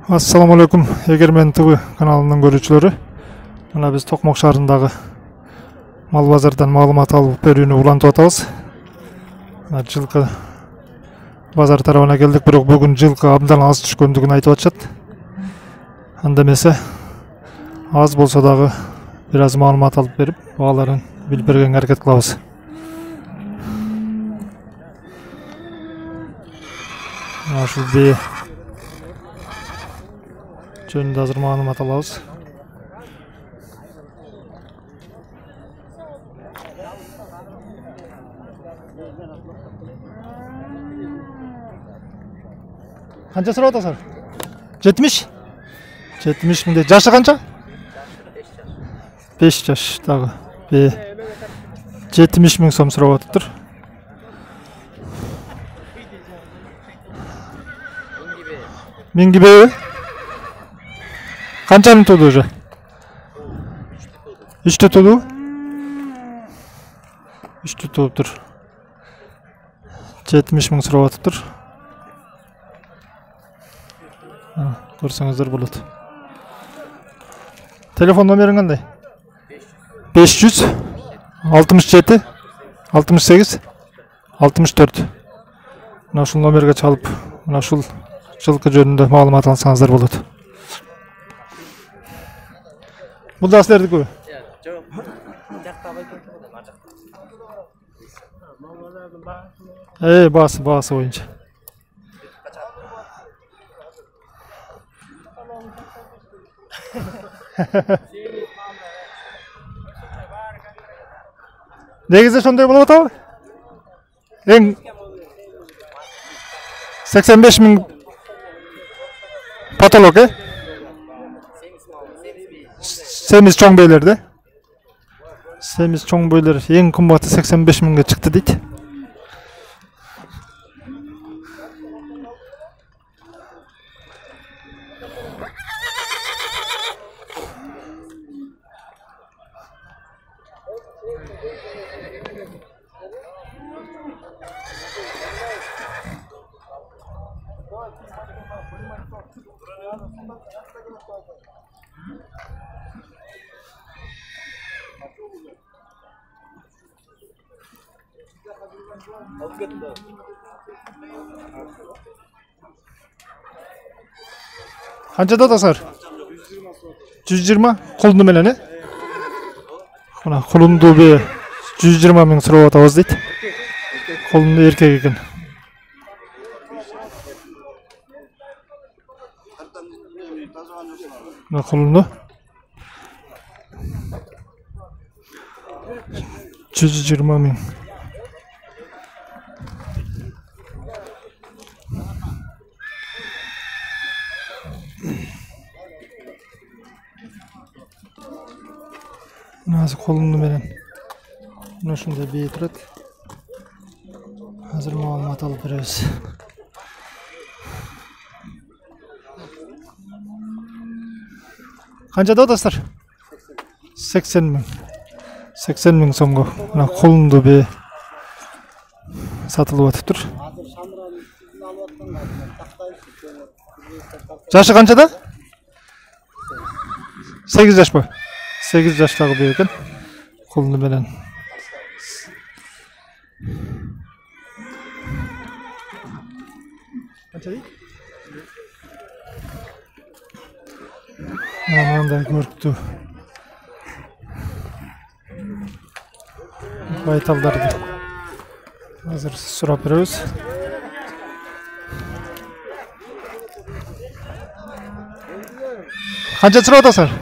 Assalamu alaikum, Егермен ТВ каналының көрүүчүлөрү. Мына биз Токмок шаарындагы мал базардан маалымат алып берүүнү улантып атабыз. Мына жылкы базар тарабына келдик, бирок бүгүн жылкы абдан аз түшкөндүгүн айтып атышат. Анда эмесе аз болсо дагы бир аз маалымат алып берип, бааларын билип бергенге аракет кылабыз. Ушул бээ жөнүндө азыр маалымат алабыз. Канча сурап атасыздар? 70? 70 миңде. Жашы канча? 5 жаштагы бээ 70 миң сом сурап атыптыр. Миңги бээ? Канчаны туду уже? 3 туду? 3 тууптур. 70 миң сурап атыптыр. Көрсөңүздөр болот. Телефон номериң кандай? 500 67 68 64. Мына ушул номерге чалып, мына ушул жылкы жөнүндө маалымат алсаңыздар болот. Бул да силердикү? Жок. Баасы боюнча. Негизи ошондой болуп атабы? Эң 85 миң потолок, Семиз чоң бейлер да? Семиз чоң бейлер эң кымбаты 85 миңге чыкты дейт. Канчада атасыздар? 120 кулунду менен, Мына кулунду бээ 120 миң сурап атабыз дейт. Кулунду эркек экен. Мына кулунду 120 миң. Азыр колумду менен мына ушундай бээ турат. Азыр маалымат алып беребиз. Канчада атасыздар? 80 миң. 80 миң сомго мына колунду бээ сатылып атыптыр. Жашы канчада? 8 жашпы? 8 жаштагы бээ экен. Колунду менен. Канча дейт? Мындай көрктүү байталдарды азыр сурап беребиз. Канча сурап атасыздар?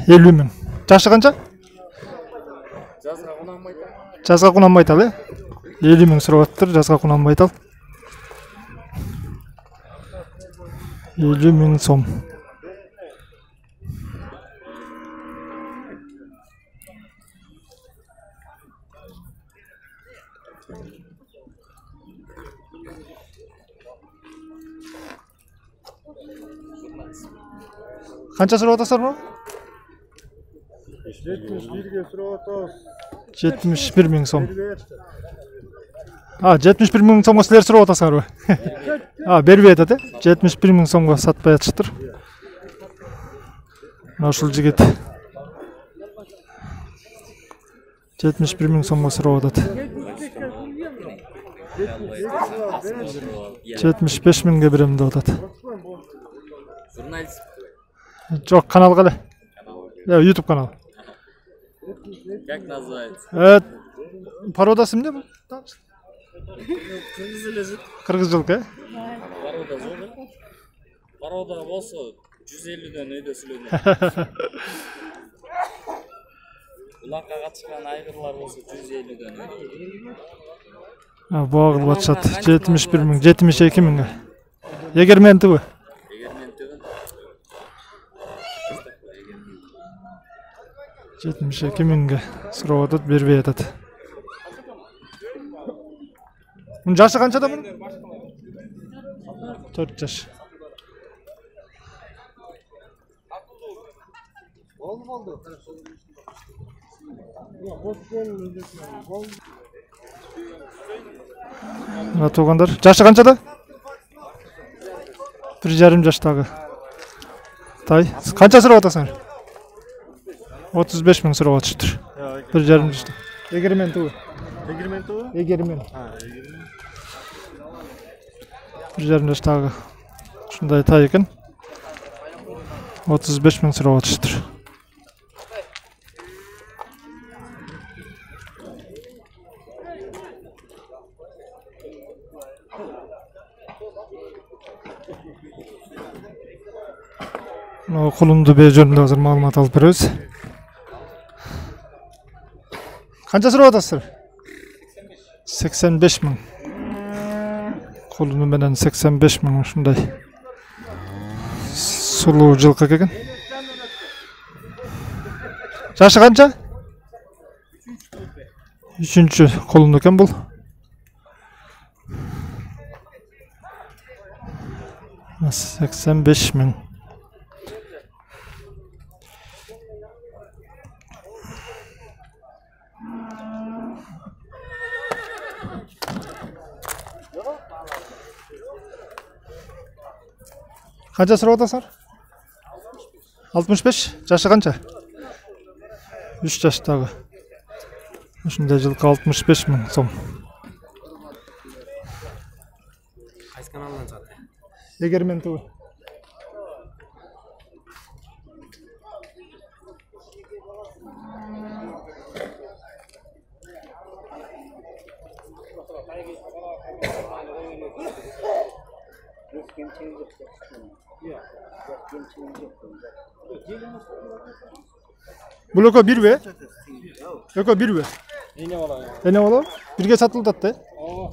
50 миң. Жашы канча? Жазга кунанбайтал, 50 миң сурап атыптыр, жазга кунанбайтал. 50 миң сом. Канча сурап атасыздар бу? 71 миң сом. 71 миң сомго силер сурап атасыңарбы? Бербей атат, 71 миң сомго сатпай атышыптыр. Мына ушул жигит 71 миң сомго сурап атат. 75 миңге берем деп атат. Журналист. Жок, канал кале. YouTube канал. Как называется? Пародасы эмне бул? Кыргызчылык, Парода зор. Парода болсо 150дөн өйдө сүйлөнөт. Улакка катышкан айгырлар болсо 150дөн өйдө. Багылып атышат. 71 миң, 72 миңге. Эгерментиби? Эгерментиби. 72 миңге сурап атат, бербей атат. Bunun yaşı kançada bunun? 4 yaş. Mına tuğanlar. Yaşı kançada? 1,5 yaştagı. Tay. Kança surap atasın? 35 ming surap atıştır. 1,5 yaşta. Egirmenti bu. Egirmenti bu? Egirmen. Ha, egirmen. 1,5 yaştagı. Şunday tay ekan. 35 ming surap atıştır. Kulundu bey jönündө азыр маалымат алып беребиз. Канча сурап атасыздар? 85 миң. Kulunu менен 85 миң ушундай. Сулуу жылкы экен. Жашы канча? 3-чү kulunu экен бул. 85 миң. Kança surap atasыңар? 65. Жашы канча? 3 жаштагы. Ушундай жылкы 65 миң сом. Кайсы каналдан чыгат? Эгерменти бу. Бул экөө бир бе? Экөө бир бе? Эне боло? Бирге сатылып атты.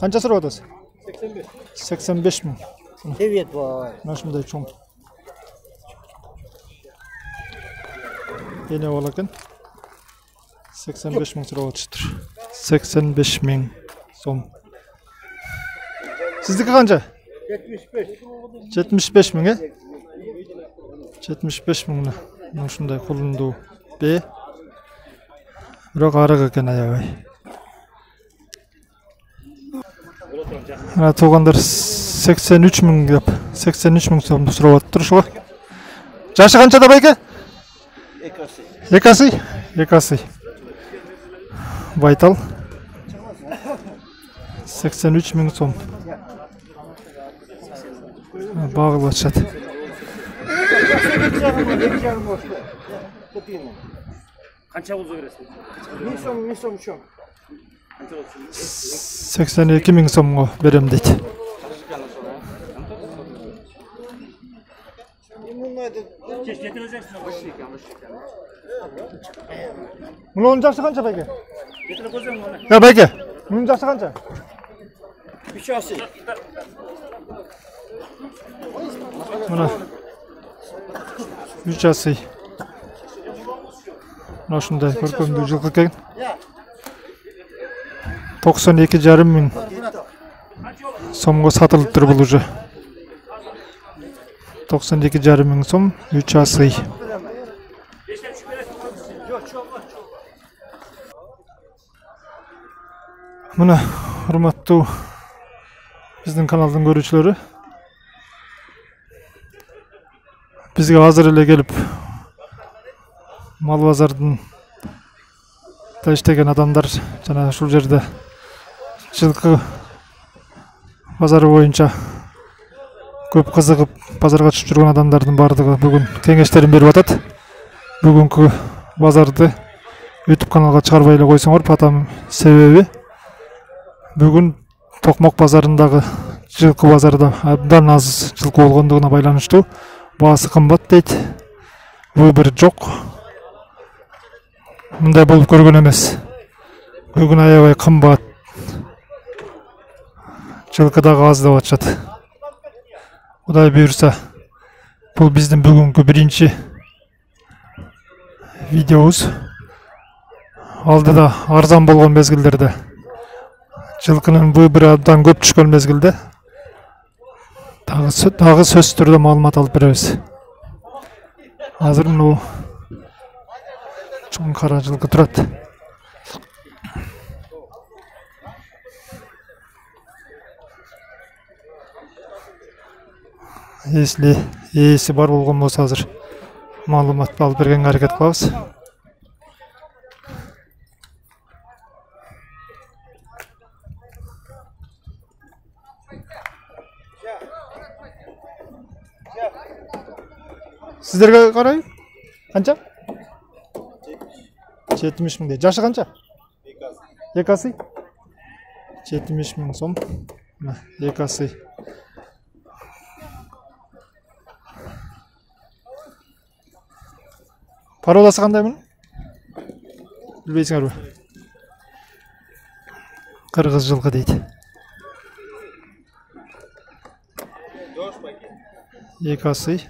Канча сурап атасыз? 85. 85 миң. Привет, бай. Ушундай чоң. Эне боло экен. 85 миң сурап атыштыр. 85 миң сом. Сиздики канча? 75. 75 миң, э? 75 миң. Ушундай кулунду бе. Бирок арык экен аябай. Мына туугандар 83 миң деп, 83 миң сомду сурап атыптыр ушуга. Жашы канчада байке? Экасы. Байтал. 83 миң сом. Багылып атышат. Канча болсо бересиз? 82 миң сомго берем дейт. Мунун жашы канча байке? Я байке. Мунун жашы канча? 3 asır. Мына 3 asıy. Мына ушундай көркөмдүү жылкы экен. 92,5 миң сомго сатылыптыр бул уже. 92,5 миң сом 3 asıy. Мына урматтуу биздин каналдын көрүүчүлөрү, бизге азыр эле келип мал базардын иштеген адамдар жана ушул жерде жылкы базары боюнча көп кызыгып базарга чыгып жүргөн адамдардын баардыгы бүгүн кеңештерин берип атат. Бүгүнкү базарды YouTube каналга чыгарбай эле койсоңор, патам себеби бүгүн Токмок базарындагы жылкы базарда абдан аз жылкы болгондугуна байланыштуу баасы кымбат дейт. Выбор жок. Мындай болуп көргөн эмес. Бүгүн аябай кымбат. Жылкы дагы аз деп атышат. Кудай буйрса, бул биздин бүгүнкү биринчи видеобуз. Алдыда арзан болгон мезгилдерде, жылкынын выбору абдан көп түшкөн мезгилде дагы сөзсүз түрдө маалымат алып беребиз. Азыр мына чоң кара жылкы турат. Ээси бар болгон болсо азыр маалымат алып бергенге аракет кылабыз. Сиздерге карай, канча? 70 миң дейт. Жашы канча? 2 асый. 70 миң сом. 2 асый. Пародасы кандай мунун? Билбейсиңерби? Кыргыз жылкы дейт. 2 асый.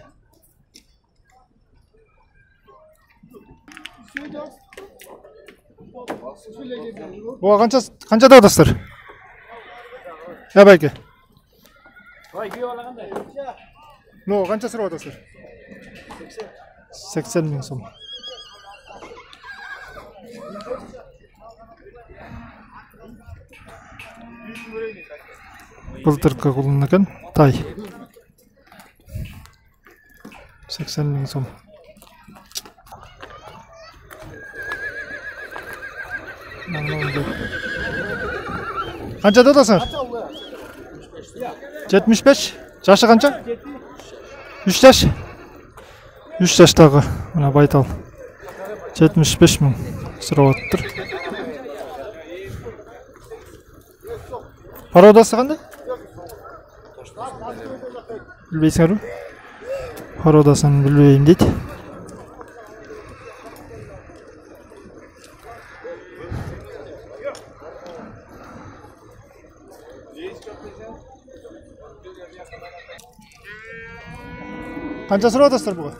О, канча деп атасыздар? Байке. Ну, канча сурап атасыздар? 80 миң сом. Былтыркы кулун экен, тай. 80 миң сом. Канча деп атасыңар? 75. Жашы канча? 3 жаш. 3 жаштагы мына байтал 75 миң сурап атыптыр. Пародасы кандай? Билбейсиңерби? Пародасын билбейм дейт. Канча сурап атасыздар буга?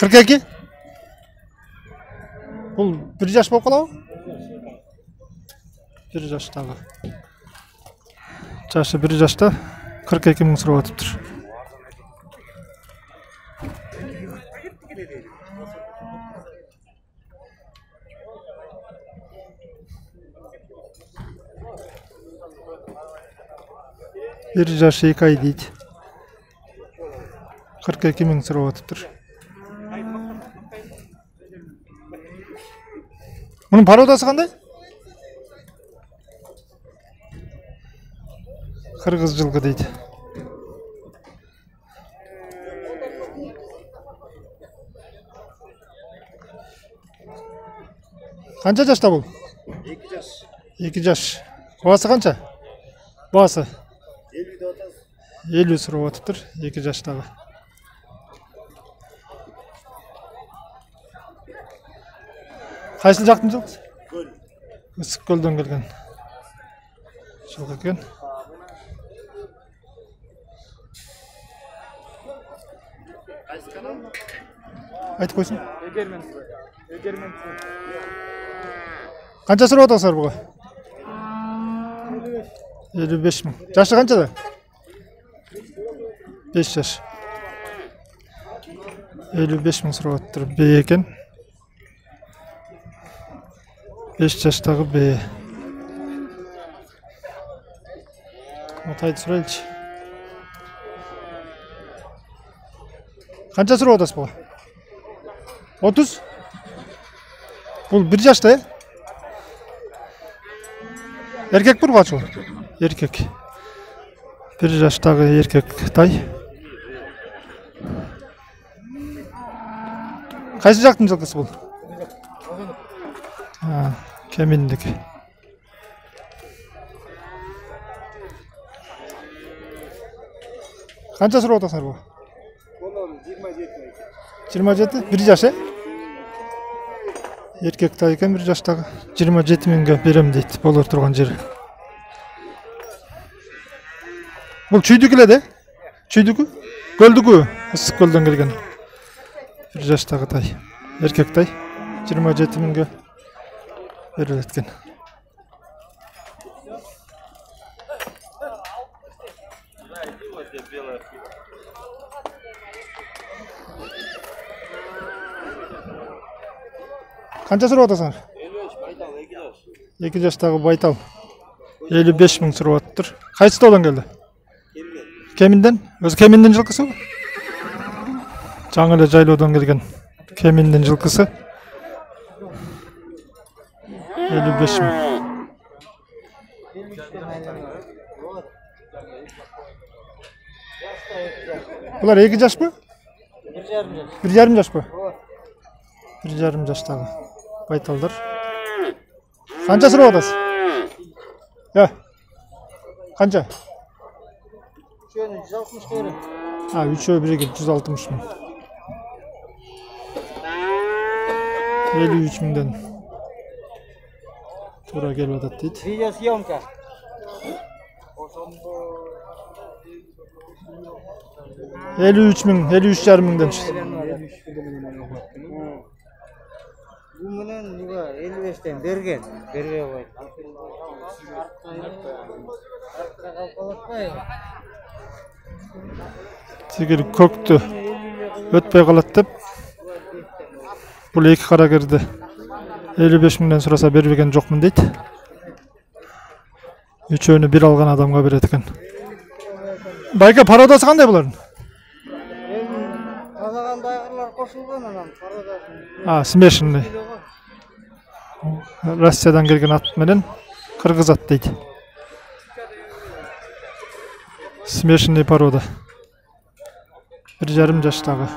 42? Бул 1 жаш болуп калабы? 1 жаштагы. Жашы 1 жашта 42 миң сурап атыптыр. Bir жашы 2 ай дейт. 42 миң сурап атыптыр. Мунун пародасы кандай? Кыргыз жылкы дейт. Канча жашта бул? 2 жаш. 2 жаш. Баасы канча? Баасы 50 деп атасыз. 50 сурап атыптыр, 2 жаштагы. Кайсыл жактын жылкысы? Көл. Ысык көлдөн келген. Жылкы экен. Кайсы канал? Айтып койсун. Эгермен. Канча сурап атасыздар буга? 55 миң. Жашы канчада? 5 жаш. 55 миң сурап атыптыр. Бей экен. 5 жаштагы Б. Атайды сурайлычы. Канча сурап атасыз буга? 30? Бул 1 жашта, Эркек бир качуу? Эркек. 1 жаштагы эркек тай. Кайсы жактын жылкысы бул? Кеминдик. Канча сурап атасыңар буга? 27? 1 жаш, Эркек тай экен 1 жаштагы. 27 миңге берем дейт, болор турган жери. Бул чүйдүк эле да? Чүйдүкү? Көлдүкү? Ысык көлдөн келген. 1 жаштагы тай. Эркек тай. 27 миңге берилет экен. Канча сурап атасыңар? 2 жаштагы байтал. 55 миң сурап атыптыр. Кайсы тоодон келди? Кеминден? Өзү Кеминдин жылкысы? Жаңы эле жайлоодон келген Кеминдин жылкысы. 55 миң. Булар 2 жашпы? 1,5 жашпы? 1,5 жаштагы байталдар. Канча сурап атасыз? Канча? Üçünü 160 verin. Üçөө бириги 160 миң. 53 миңден туура келип атат дейт. Видеосъемка. 53 миң, 53,5 миңден чыкты. Bu менен 55'ten bergen. Berge koydu. Тигил көктү өтпөй калат деп бул 2 карагерди 55 миңден сураса бербеген жокмун дейт. Үчөөнү бир алган адамга берет экен. Байка пародасы кандай булардын? Тазаган байгырлар кошулган анан пародасын. Смешанный. Россиядан келген ат менен кыргыз ат дейт. Смешанный порода. 1,5 жаштагы